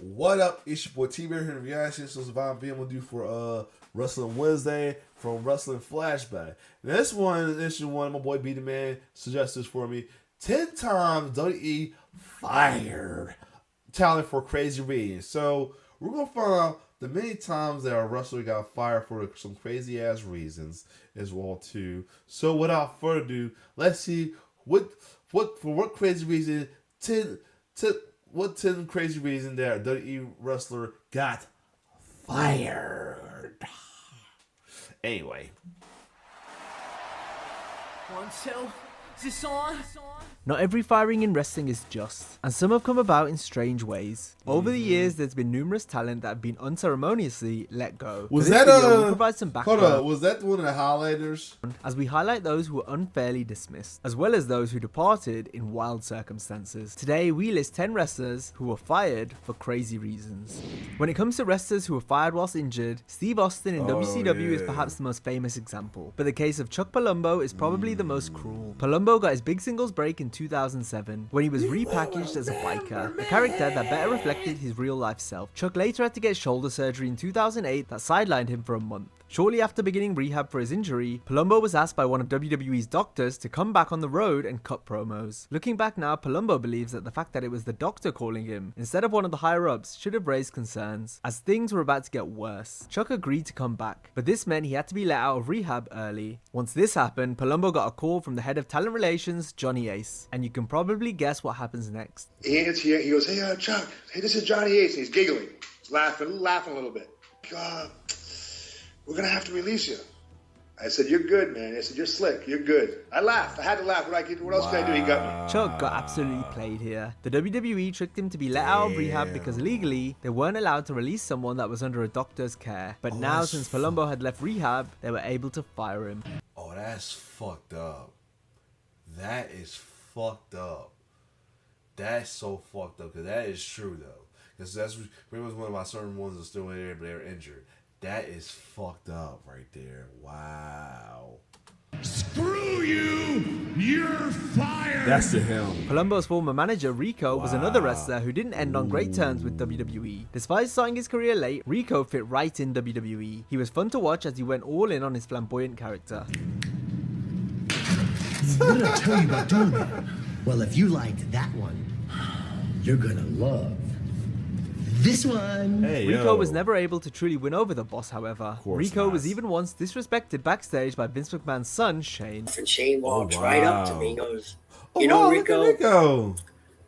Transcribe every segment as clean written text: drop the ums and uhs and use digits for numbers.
What up? It's your boy T-Bear here in reaction. So Savon being with you for Wrestling Wednesday from Wrestling Flashback. Now, this one is issue one. My boy B the Man suggested this for me. 10 times WWE fired talent for crazy reasons. So we're gonna find out the many times that a wrestler got fired for some crazy ass reasons as well too. So without further ado, let's see what crazy reason 10 crazy reasons that a WWE wrestler got fired. Anyway. 1, 2, is this on? Not every firing in wrestling is just, and some have come about in strange ways. Over the years, there's been numerous talent that have been unceremoniously let go. Was that we'll provide some background. Hold on, was that one of the Highlanders? As we highlight those who were unfairly dismissed, as well as those who departed in wild circumstances. Today, we list 10 wrestlers who were fired for crazy reasons. When it comes to wrestlers who were fired whilst injured, Steve Austin in WCW is perhaps the most famous example, but the case of Chuck Palumbo is probably the most cruel. Palumbo got his big singles break in 2007 when he was repackaged as a biker, a character that better reflected his real life self. Chuck later had to get shoulder surgery in 2008 that sidelined him for a month. Shortly after beginning rehab for his injury, Palumbo was asked by one of WWE's doctors to come back on the road and cut promos. Looking back now, Palumbo believes that the fact that it was the doctor calling him, instead of one of the higher-ups, should have raised concerns, as things were about to get worse. Chuck agreed to come back, but this meant he had to be let out of rehab early. Once this happened, Palumbo got a call from the head of talent relations, Johnny Ace, and you can probably guess what happens next. He goes, hey, Chuck, hey, this is Johnny Ace, and he's giggling. He's laughing a little bit. We're going to have to release you. I said, you're good, man. I said, you're slick. You're good. I laughed. I had to laugh. What else could I do? He got me. Chuck got absolutely played here. The WWE tricked him to be let out of rehab because legally, they weren't allowed to release someone that was under a doctor's care. But now, since Palumbo had left rehab, they were able to fire him. Oh, that's fucked up. That is fucked up. That's so fucked up, because that is true, though. Because that's pretty much one of my certain ones are still in there, but they're injured. That is fucked up right there. Wow. Screw you! You're fired! That's to him. Palumbo's former manager, Rico, was another wrestler who didn't end on great terms with WWE. Despite starting his career late, Rico fit right in WWE. He was fun to watch as he went all in on his flamboyant character. What did I tell you about doing that? Well, if you liked that one, you're gonna love this one. Hey, Rico was never able to truly win over the boss, however. Rico was even once disrespected backstage by Vince McMahon's son, Shane. And Shane walks right up to me and goes, you know, Rico,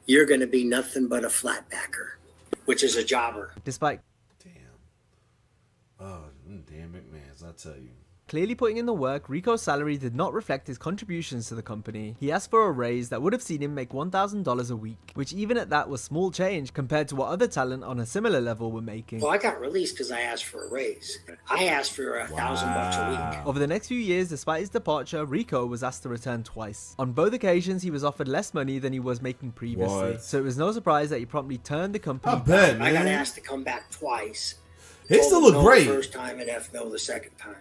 you're going to be nothing but a flatbacker, which is a jobber. Despite damn McMahon's, I tell you. clearly putting in the work, Rico's salary did not reflect his contributions to the company. He asked for a raise that would have seen him make $1,000 a week, which even at that was small change compared to what other talent on a similar level were making. Well, I got released because I asked for a raise. I asked for $1,000 a week. Over the next few years, despite his departure, Rico was asked to return twice. On both occasions, he was offered less money than he was making previously. So it was no surprise that he promptly turned the company down. I got asked to come back twice. He still look great. The first time and F no the second time.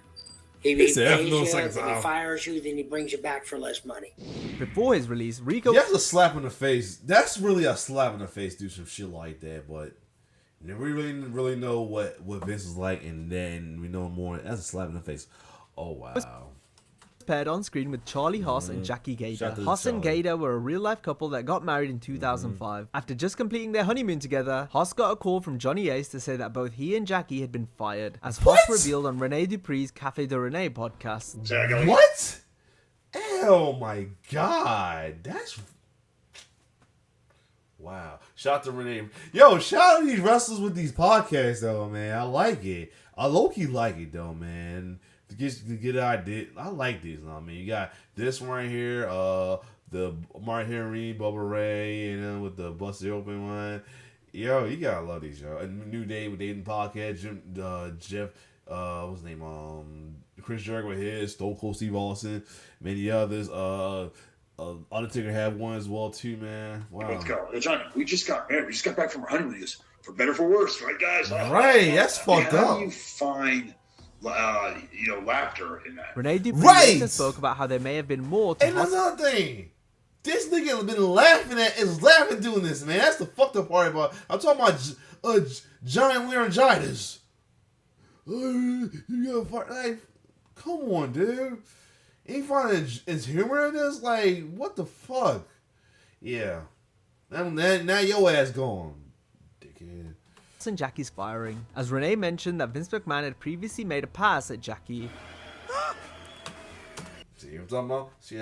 He pays you, then he fires you, then he brings you back for less money. Before his release, Rico... That's a slap in the face. That's really a slap in the face, do some shit like that, but we really know what Vince is like, and then we know more. That's a slap in the face. Oh, wow. Paired on screen with Charlie Haas and Jackie Gayda. Haas and Gayda were a real-life couple that got married in 2005. After just completing their honeymoon together, Haas got a call from Johnny Ace to say that both he and Jackie had been fired, as Haas revealed on Rene Dupree's Cafe de Rene podcast. What? Oh my god, that's... Wow. Shout out to Rene. Yo, shout out to these wrestlers with these podcasts, though, man. I like it. I low-key like it, though, man. To get an idea, I like these. I mean, you got this one right here, the Mark Henry, Bubba Ray, and then with the busted open one. Yo, you gotta love these, yo. A New Day with Dating Podcast, Jeff, what's his name? Chris Jericho with his, Stone Cold Steve Austin, many others. Undertaker had one as well too, man. Wow. Let's go. John, we just got married. We just got back from our honeymoon. For better or for worse, right, guys? Right, that's fucked up. How do you find, laughter in that? Renee Dupree later spoke about how there may have been more to And another thing, this nigga been laughing doing this, man. That's the fucked up part about. I'm talking about giant laryngitis. You gotta fight, like, come on, dude. Ain't finding his humor in this? Like, what the fuck? Yeah. Now your ass gone, dickhead. And Jackie's firing, as Renee mentioned that Vince McMahon had previously made a pass at Jackie. See what I'm talking about? See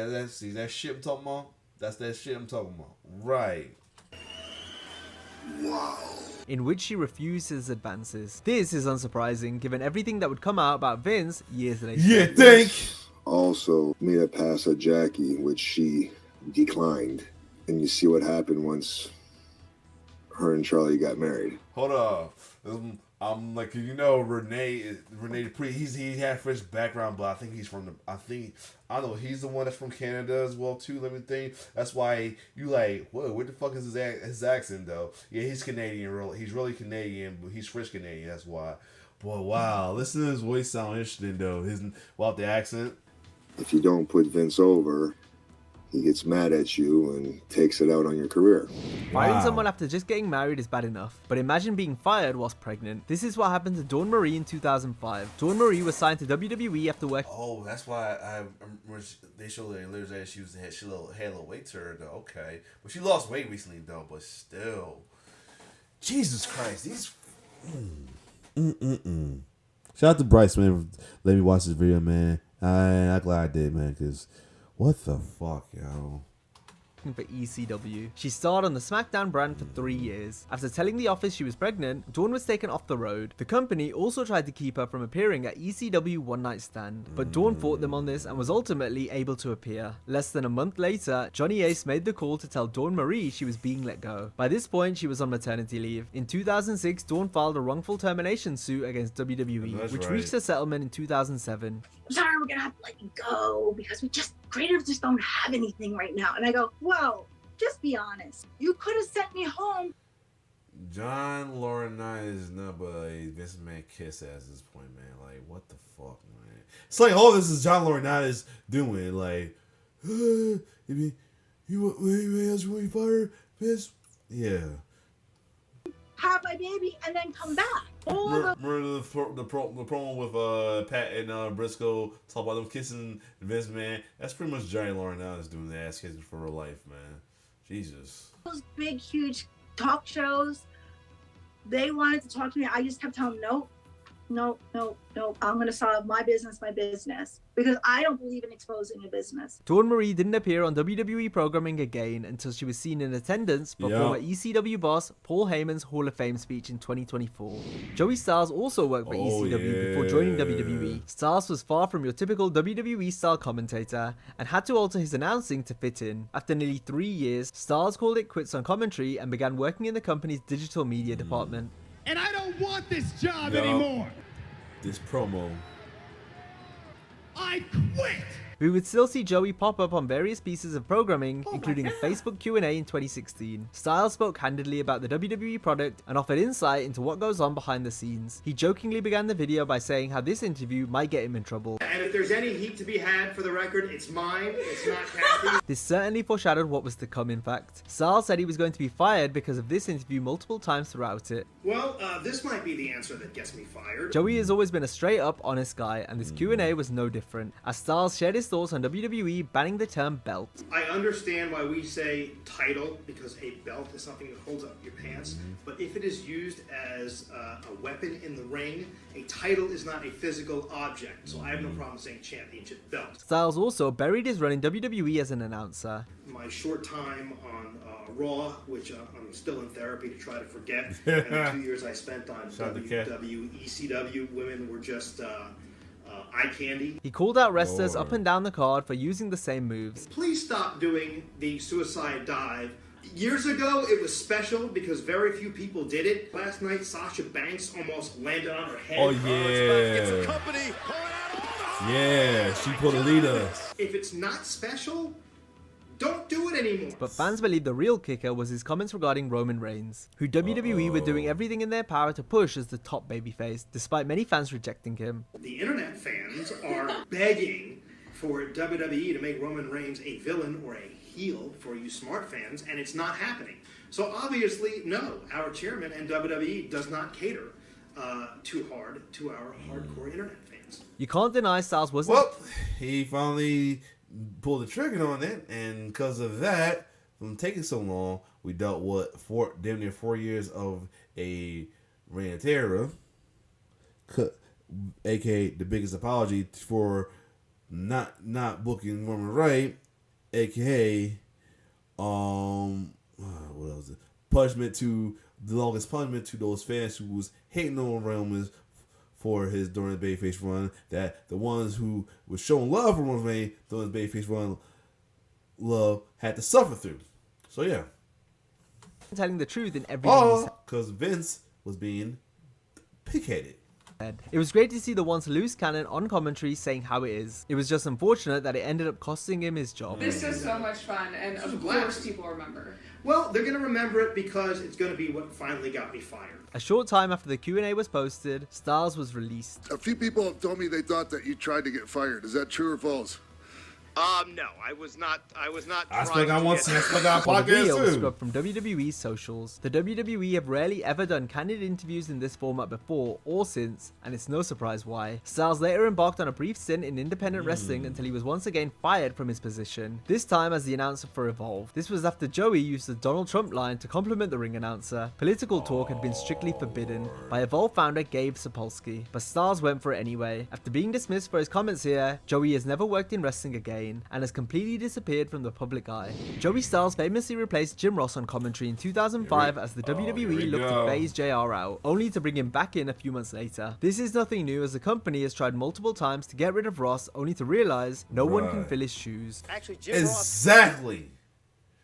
that shit I'm talking about? That's that shit I'm talking about. Right. Wow. In which she refused his advances. This is unsurprising given everything that would come out about Vince years later. You think? Also made a pass at Jackie, which she declined. And you see what happened once her and Charlie got married. Hold up. I'm like, Renee Dupree, he had French background, but I think he's from I don't know, he's the one that's from Canada as well too. Let me think. That's why you like, whoa, where the fuck is his accent though? Yeah, he's Canadian, he's really Canadian, but he's French Canadian. That's why. Boy, wow, listen to his voice sound interesting though. The accent. If you don't put Vince over, he gets mad at you and takes it out on your career. Firing someone after just getting married is bad enough, but imagine being fired whilst pregnant. This is what happened to Dawn Marie in 2005. Dawn Marie was signed to WWE after working. Oh, that's why they showed that she had a little weight to her though. Okay, but she lost weight recently though. But still, Jesus Christ, these. Shout out to Bryce, man, for letting me watch this video, man. I'm glad I did, man, because what the fuck, yo? For ECW. She starred on the SmackDown brand for 3 years. After telling The Office she was pregnant, Dawn was taken off the road. The company also tried to keep her from appearing at ECW One Night Stand, but Dawn fought them on this and was ultimately able to appear. Less than a month later, Johnny Ace made the call to tell Dawn Marie she was being let go. By this point, she was on maternity leave. In 2006, Dawn filed a wrongful termination suit against WWE, which reached a settlement in 2007. Sorry, we're gonna have to let you go because creators just don't have anything right now. And I go, whoa, just be honest. You could have sent me home. John Laurinaitis is not but a Vince McMahon kiss ass at this point, man. Like, what the fuck, man? It's like all this is John Laurinaitis doing. Like, you else want to fire Vince? Yeah. Have my baby and then come back. Remember the promo with Pat and Briscoe talk about them kissing Vince, man? That's pretty much Johnny Laurinaitis doing the ass kissing for real life, man. Jesus. Those big, huge talk shows, they wanted to talk to me. I just kept telling them, no. I'm going to solve my business, because I don't believe in exposing a business. Dawn Marie didn't appear on WWE programming again until she was seen in attendance for former ECW boss Paul Heyman's Hall of Fame speech in 2024. Joey Styles also worked for ECW before joining WWE. Styles was far from your typical WWE style commentator and had to alter his announcing to fit in. After nearly 3 years, Styles called it quits on commentary and began working in the company's digital media department. And I don't want this job anymore. This promo. I quit. We would still see Joey pop up on various pieces of programming, including a Facebook Q&A in 2016. Styles spoke candidly about the WWE product and offered insight into what goes on behind the scenes. He jokingly began the video by saying how this interview might get him in trouble. And if there's any heat to be had, for the record, it's mine, it's not Kathy. This certainly foreshadowed what was to come, in fact. Styles said he was going to be fired because of this interview multiple times throughout it. Well, this might be the answer that gets me fired. Joey has always been a straight-up, honest guy, and this Q&A was no different, as Styles shared his thoughts on WWE banning the term belt. I understand why we say title, because a belt is something that holds up your pants, but if it is used as a weapon in the ring, a title is not a physical object, so I have no problem saying championship belt. Styles also buried his run in WWE as an announcer. My short time on Raw, which I'm still in therapy to try to forget, and the 2 years I spent on WWE, ECW, women were just eye candy. He called out wrestlers up and down the card for using the same moves. Please stop doing the suicide dive Years ago, it was special because very few people did it. Last night, Sasha Banks almost landed on her head. Oh, yeah. Yeah, she pulled a leader. If it's not special, don't do it anymore. But fans believe the real kicker was his comments regarding Roman Reigns, who WWE were doing everything in their power to push as the top babyface, despite many fans rejecting him. The internet fans are begging for WWE to make Roman Reigns a villain or a heel for you smart fans, and it's not happening. So obviously, no, our chairman and WWE does not cater too hard to our hardcore internet fans. You can't deny Styles wasn't... Well, he finally pulled the trigger on it, and because of that, from taking so long, we dealt with damn near 4 years of a reign of terror, aka the biggest apology for not booking Roman Reigns, aka what else? Punishment to the longest punishment to those fans who was hating on Roman for his during the babyface run, that the ones who was showing love for Roman Reigns during the babyface run love had to suffer through. So yeah, telling the truth in everything because Vince was being pig-headed. It was great to see the once loose cannon on commentary saying how it is. It was just unfortunate that it ended up costing him his job. This is so much fun, and of course people remember. Well, they're going to remember it because it's going to be what finally got me fired. A short time after the Q&A was posted, Styles was released. A few people have told me they thought that you tried to get fired. Is that true or false? No, I was not. I still got one. I still got a The video was podcast too. scrubbed from WWE's socials. The WWE have rarely ever done candid interviews in this format before or since, and it's no surprise why. Styles later embarked on a brief stint in independent wrestling until he was once again fired from his position, this time as the announcer for Evolve. This was after Joey used the Donald Trump line to compliment the ring announcer. Political talk had been strictly forbidden by Evolve founder Gabe Sapolsky, but Styles went for it anyway. After being dismissed for his comments here, Joey has never worked in wrestling again and has completely disappeared from the public eye. Joey Styles famously replaced Jim Ross on commentary in 2005 as the WWE looked to phase JR out, only to bring him back in a few months later. This is nothing new, as the company has tried multiple times to get rid of Ross, only to realize no one can fill his shoes. Actually, Jim Exactly.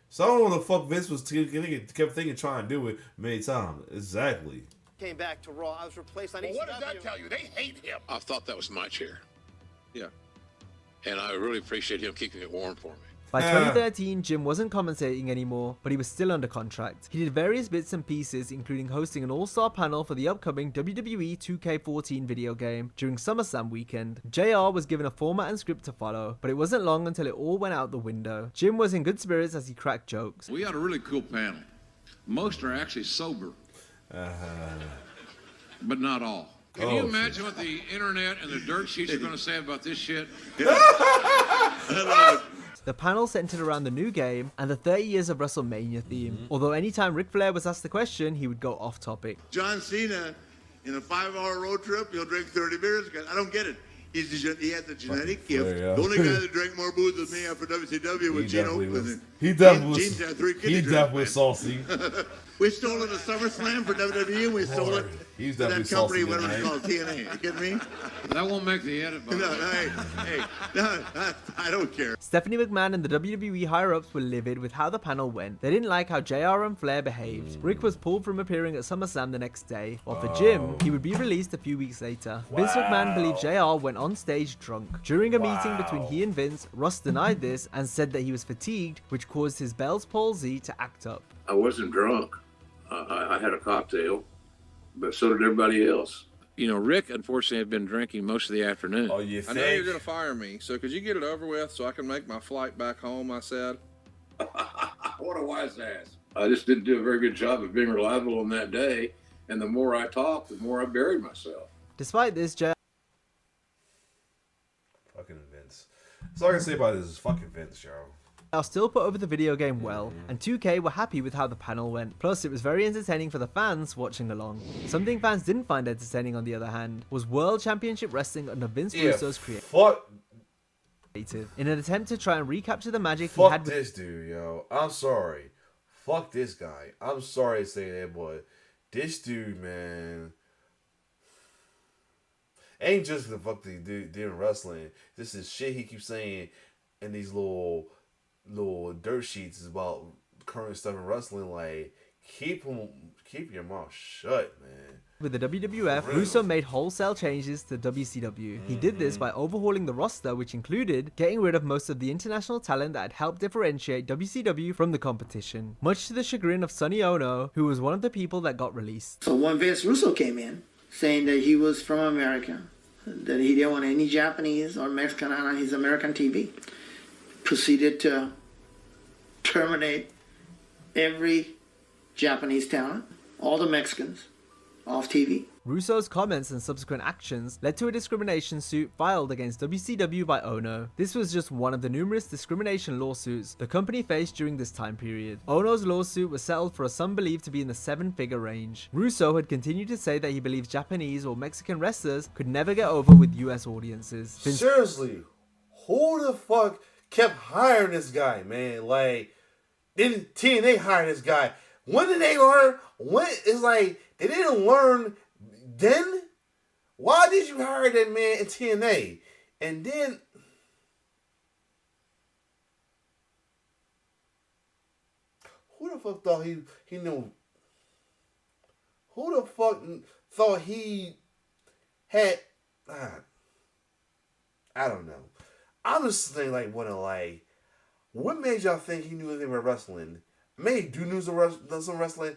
So I don't know what the fuck Vince was kept thinking trying to do it many times. Exactly. came back to Raw. I was replaced on ECW. What does that tell you? They hate him. I thought that was my chair. Yeah. And I really appreciate him keeping it warm for me. By 2013, Jim wasn't commentating anymore, but he was still under contract. He did various bits and pieces, including hosting an all-star panel for the upcoming WWE 2K14 video game during SummerSlam weekend. JR was given a format and script to follow, but it wasn't long until it all went out the window. Jim was in good spirits as he cracked jokes. We had a really cool panel. Most are actually sober, but not all. Can you imagine what the internet and the dirt sheets are going to say about this shit? The panel centered around the new game and the 30 years of WrestleMania theme. Although anytime Ric Flair was asked the question, he would go off topic. John Cena, in a 5-hour road trip, he'll drink 30 beers. I don't get it. He has a genetic gift. Yeah. The only guy that drank more booze than me after WCW was Gene Oakland. He definitely Gene's had 3 kids. He definitely was saucy. We stole it at SummerSlam for WWE. We stole it He's to that definitely company, saucy whatever it's tonight. called, TNA. You kidding me? That won't make the edit, but I don't care. Stephanie McMahon and the WWE higher-ups were livid with how the panel went. They didn't like how JR and Flair behaved. Rick was pulled from appearing at SummerSlam the next day, while for Jim, he would be released a few weeks later. Vince McMahon believed JR went on stage drunk. During a meeting between he and Vince, Ross denied this and said that he was fatigued, which caused his Bell's palsy to act up. I wasn't drunk. I had a cocktail, but so did everybody else. You know, Rick, unfortunately, had been drinking most of the afternoon. Oh, you I know you're going to fire me, so could you get it over with so I can make my flight back home, I said. What a wise ass. I just didn't do a very good job of being reliable on that day, and the more I talked, the more I buried myself. Despite this, JR Fucking Vince. That's all I can say about this is fucking Vince, yo. still put over the video game well, and 2K were happy with how the panel went. Plus, it was very entertaining for the fans watching along. Something fans didn't find entertaining, on the other hand, was World Championship Wrestling under Vince Russo's creative. In an attempt to try and recapture the magic he had with this dude, yo. I'm sorry. Fuck this guy. I'm sorry to say that, but this dude, man, ain't just the fuck the dude doing wrestling. This is shit he keeps saying in these little dirt sheets is about current stuff in wrestling, like keep your mouth shut, man. With the WWF, Russo made wholesale changes to WCW. He did this by overhauling the roster, which included getting rid of most of the international talent that had helped differentiate WCW from the competition, much to the chagrin of Sonny Ono, who was one of the people that got released. So when Vince Russo came in, saying that he was from America, that he didn't want any Japanese or Mexican on his American TV, proceeded to terminate every Japanese talent, all the Mexicans, off TV. Russo's comments and subsequent actions led to a discrimination suit filed against WCW by Ono. This was just one of the numerous discrimination lawsuits the company faced during this time period. Ono's lawsuit was settled for a sum believed to be in the 7-figure range. Russo had continued to say that he believes Japanese or Mexican wrestlers could never get over with US audiences. Seriously, who the fuck kept hiring this guy, man? Like, didn't TNA hire this guy? When did they learn? When it's like they didn't learn then? Why did you hire that man in TNA? And then who the fuck thought he knew? Who the fuck thought he had? I don't know. I'm just thinking like, what made y'all think he knew anything about wrestling? Maybe do know some wrestling,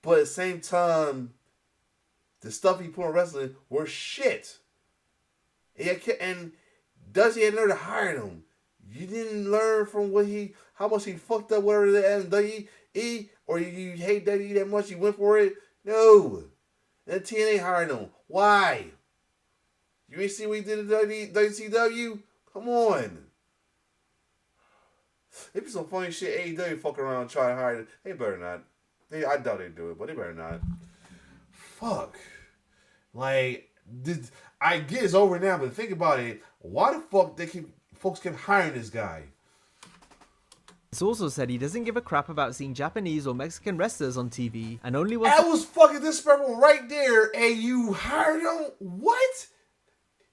but at the same time, the stuff he put on wrestling were shit. And Dusty had learned to hire him. You didn't learn from how much he fucked up whatever the WWE, or you hate WWE that much you went for it. No, and TNA hired him. Why? You ain't see what he did at WCW? Come on. They be some funny shit. AEW fuck around and try to hire it. They better not. I doubt they do it, but they better not. Fuck. Like, I get it's over now, but think about it. Why the fuck folks keep hiring this guy? It's also said he doesn't give a crap about seeing Japanese or Mexican wrestlers on TV, and only wants that was fucking disrespectful right there, and you hired him? What?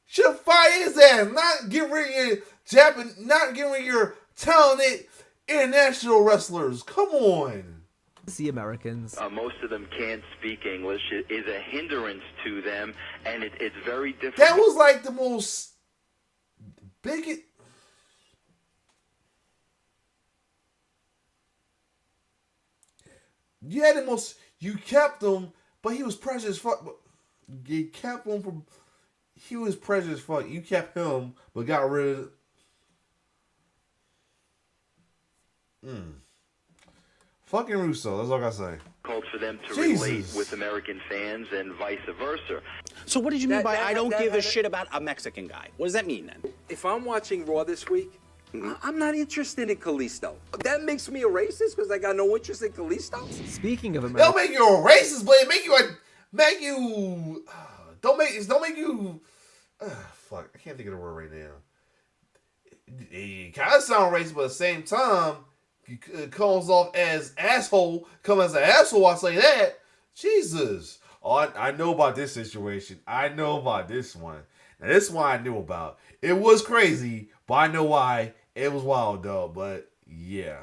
Should have fired his ass. Not get rid of your talented international wrestlers. Come on. See Americans. Most of them can't speak English. It is a hindrance to them, and it's very difficult. That was like the most biggest. You had the most. You kept him, but he was precious. Fuck. You kept him from. He was precious. Fuck. You kept him, but got rid of. Fucking Russo, that's all I gotta say. Called for them to relate with American fans and vice versa. So what did you mean by I don't give a shit about a Mexican guy? What does that mean then? If I'm watching Raw this week, I'm not interested in Kalisto. That makes me a racist because I got no interest in Kalisto. Speaking of America, they'll make you a racist, but it make you don't make you fuck. I can't think of the word right now. It kind of sound racist, but at the same time, it comes off as asshole. Come as an asshole, I say that. Jesus. Oh, I know about this situation. I know about this one. Now, this one I knew about. It was crazy, but I know why. It was wild, though, but yeah.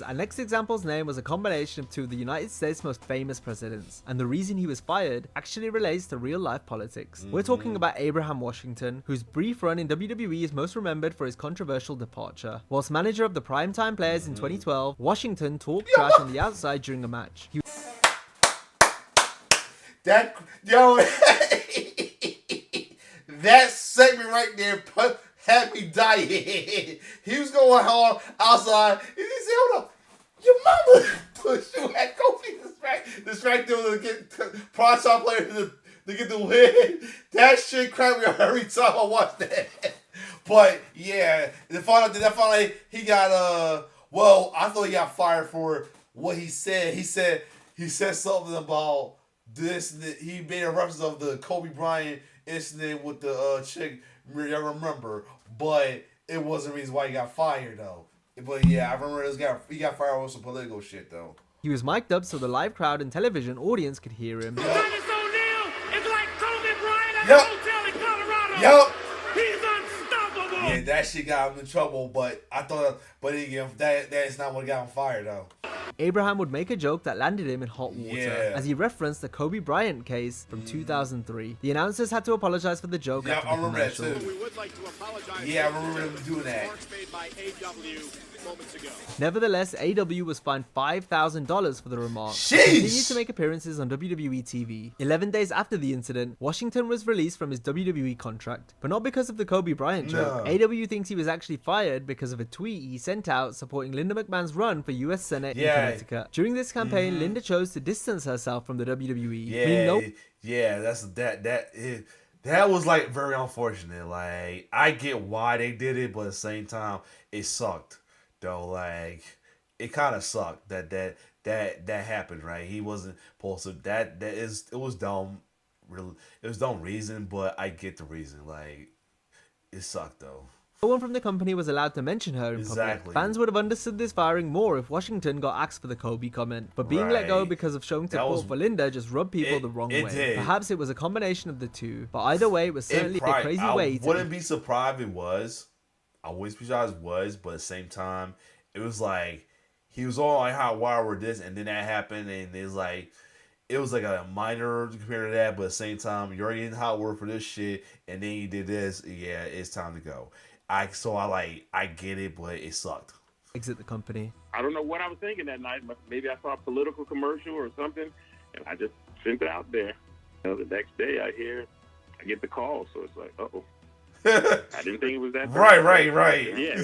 Our next example's name was a combination of two of the United States' most famous presidents, and the reason he was fired actually relates to real-life politics. We're talking about Abraham Washington, whose brief run in WWE is most remembered for his controversial departure. Whilst manager of the Primetime Players in 2012, Washington talked trash on the outside during a match. That segment right there had me dying. He was going hard outside. And he said, hold up, your mama pushed you at Kofi distract them to get Prime Shop players to get the win. That shit cracked me up every time I watched that. But yeah, finally he got well, I thought he got fired for what he said. He said something about this. He made a reference of the Kobe Bryant incident with the chick. I remember, but it wasn't the reason why he got fired though. But yeah, I remember this guy. He got fired with some political shit though. He was mic'd up so the live crowd and television audience could hear him. Yep. It's like Kobe Bryant at the hotel in Colorado. Yep. He's unstoppable. Yeah, that shit got him in trouble. But I thought, but again, that's not what got him fired though. Abraham would make a joke that landed him in hot water as he referenced the Kobe Bryant case from 2003. The announcers had to apologize for the joke after the commercial. Yeah, I remember them doing that. Nevertheless, AW was fined $5,000 for the remark. He Sheesh! continued to make appearances on WWE TV. 11 days after the incident, Washington was released from his WWE contract, but not because of the Kobe Bryant joke. AW thinks he was actually fired because of a tweet he sent out supporting Linda McMahon's run for US Senate in Connecticut. During this campaign, Linda chose to distance herself from the WWE. That was like very unfortunate. Like, I get why they did it, but at the same time, it sucked. Though, like, it kind of sucked that happened. Right? He wasn't supposed to. It was dumb. Really, it was dumb reason, but I get the reason. Like, it sucked though. No one from the company was allowed to mention her in public. Fans would have understood this firing more if Washington got axed for the Kobe comment, but being let go because of showing support for Linda just rubbed people the wrong way. Perhaps it was a combination of the two, but either way, it was certainly a crazy way to... I wouldn't be surprised if it was. I wouldn't be surprised it was, but at the same time, it was like, he was all like, how why were this, and then that happened, and it was like a minor compared to that, but at the same time, you're already in hot water for this shit, and then you did this, yeah, it's time to go. I get it, but it sucked. Exit the company. I don't know what I was thinking that night, but maybe I saw a political commercial or something, and I just sent it out there. The next day I get the call, so it's like, uh-oh. I didn't think it was that bad. Right. Yeah.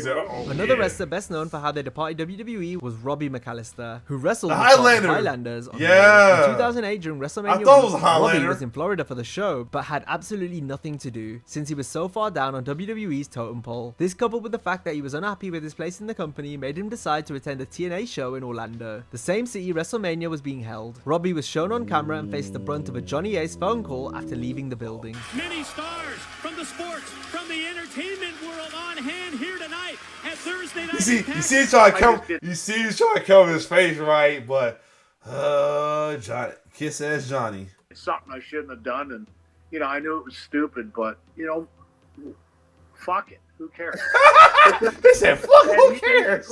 Another wrestler best known for how they departed WWE was Robbie McAllister, who wrestled the with Highlanders. the Highlanders on Yeah. Raw. In 2008 during WrestleMania, I thought it was a Highlander. Robbie was in Florida for the show, but had absolutely nothing to do since he was so far down on WWE's totem pole. This, coupled with the fact that he was unhappy with his place in the company, made him decide to attend a TNA show in Orlando, the same city WrestleMania was being held. Robbie was shown on camera and faced the brunt of a Johnny Ace phone call after leaving the building. Many stars from the sports, from the entertainment world on hand here tonight at Thursday night. You see he's trying to cover his face, right? But Johnny, kiss ass Johnny. It's something I shouldn't have done, and I knew it was stupid, but fuck it. Who cares? They said, fuck, who cares?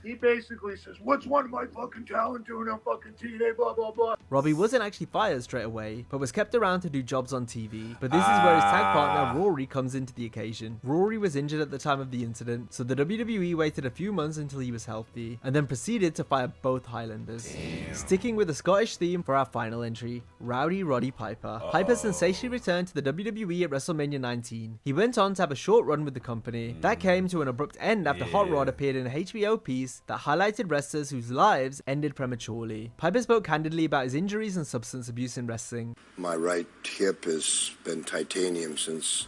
He basically says, what's one of my fucking talent doing on fucking TNA, blah, blah, blah. Robbie wasn't actually fired straight away, but was kept around to do jobs on TV. But this is where his tag partner Rory comes into the occasion. Rory was injured at the time of the incident, so the WWE waited a few months until he was healthy, and then proceeded to fire both Highlanders. Sticking with the Scottish theme for our final entry, Roddy Piper. Piper sensationally returned to the WWE at WrestleMania 19. He went on to have a short run with the company. That came to an abrupt end after Hot Rod appeared in a HBO piece that highlighted wrestlers whose lives ended prematurely. Piper spoke candidly about his injuries and substance abuse in wrestling. My right hip has been titanium since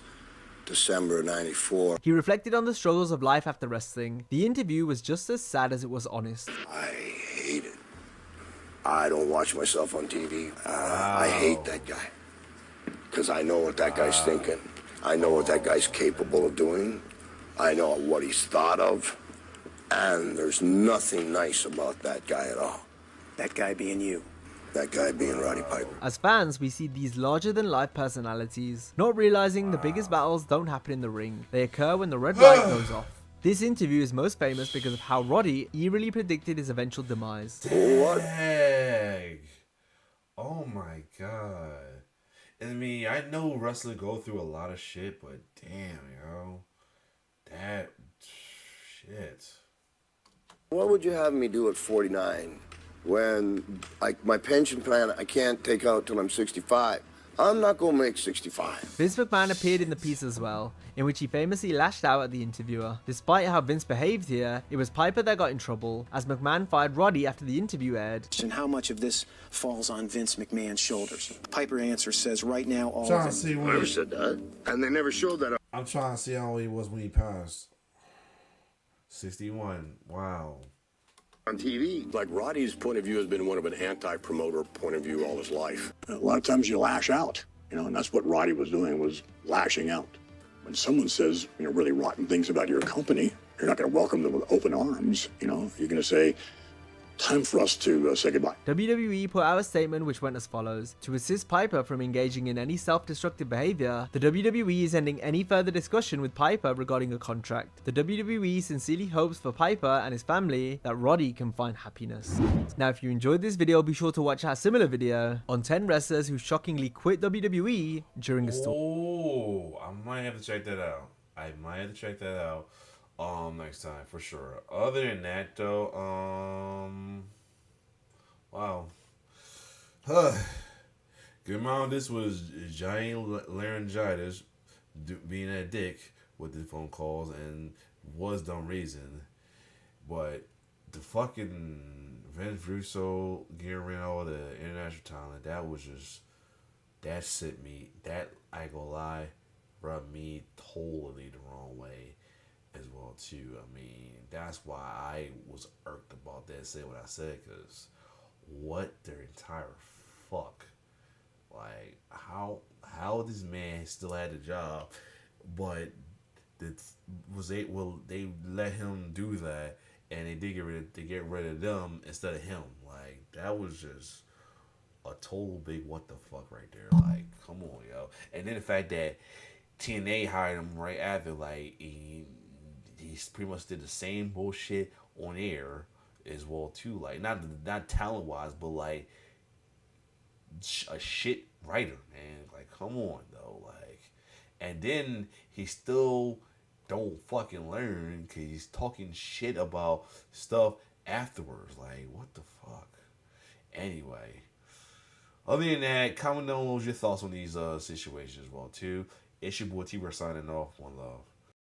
December of '94. He reflected on the struggles of life after wrestling. The interview was just as sad as it was honest. I hate it. I don't watch myself on TV. I hate that guy. Because I know what that guy's thinking. I know what that guy's capable of doing. I know what he's thought of. And there's nothing nice about that guy at all. That guy being you. That guy being Roddy Piper. As fans, we see these larger-than-life personalities, not realizing the biggest battles don't happen in the ring. They occur when the red light goes off. This interview is most famous because of how Roddy eerily predicted his eventual demise. Dang. Oh my god. I mean, I know wrestlers go through a lot of shit, but damn, yo. That shit. What would you have me do at 49 when my pension plan I can't take out till I'm 65? I'm not going to make 65. Vince McMahon appeared in the piece as well, in which he famously lashed out at the interviewer. Despite how Vince behaved here, it was Piper that got in trouble, as McMahon fired Roddy after the interview aired. And how much of this falls on Vince McMahon's shoulders? Piper answer says right now all trying of to see it. when Never said that. And they never showed that. I'm trying to see how old he was when he passed. 61. Wow. On TV. Like Roddy's point of view has been one of an anti-promoter point of view all his life. A lot of times you lash out, and that's what Roddy was doing, was lashing out. When someone says, really rotten things about your company, you're not going to welcome them with open arms. You're going to say, time for us to say goodbye. WWE put out a statement which went as follows: to assist Piper from engaging in any self-destructive behavior, the WWE is ending any further discussion with Piper regarding a contract. The WWE sincerely hopes for Piper and his family that Roddy can find happiness. Now, if you enjoyed this video, be sure to watch our similar video on 10 wrestlers who shockingly quit WWE during a storm. Oh, I might have to check that out. Next time for sure. Other than that though, wow. Good amount of this was giant laryngitis being a dick with the phone calls and was dumb reason. But the fucking Vince Russo getting rid of all the international talent, that sent me, that I ain't gonna lie, rubbed me totally the wrong way as well too. I mean, that's why I was irked about that, say what I said, because what the entire fuck, like how this man still had a job, but they let him do that, and they get rid of them instead of him. Like, that was just a total big what the fuck right there. Like, come on, yo. And then the fact that TNA hired him right after, like, he pretty much did the same bullshit on air as well too. Like, not talent wise, but like a shit writer, man. Like, come on though. Like, and then he still don't fucking learn because he's talking shit about stuff afterwards. Like, what the fuck? Anyway, other than that, comment down below your thoughts on these situations as well too. It's your boy T-Bird signing off. One love.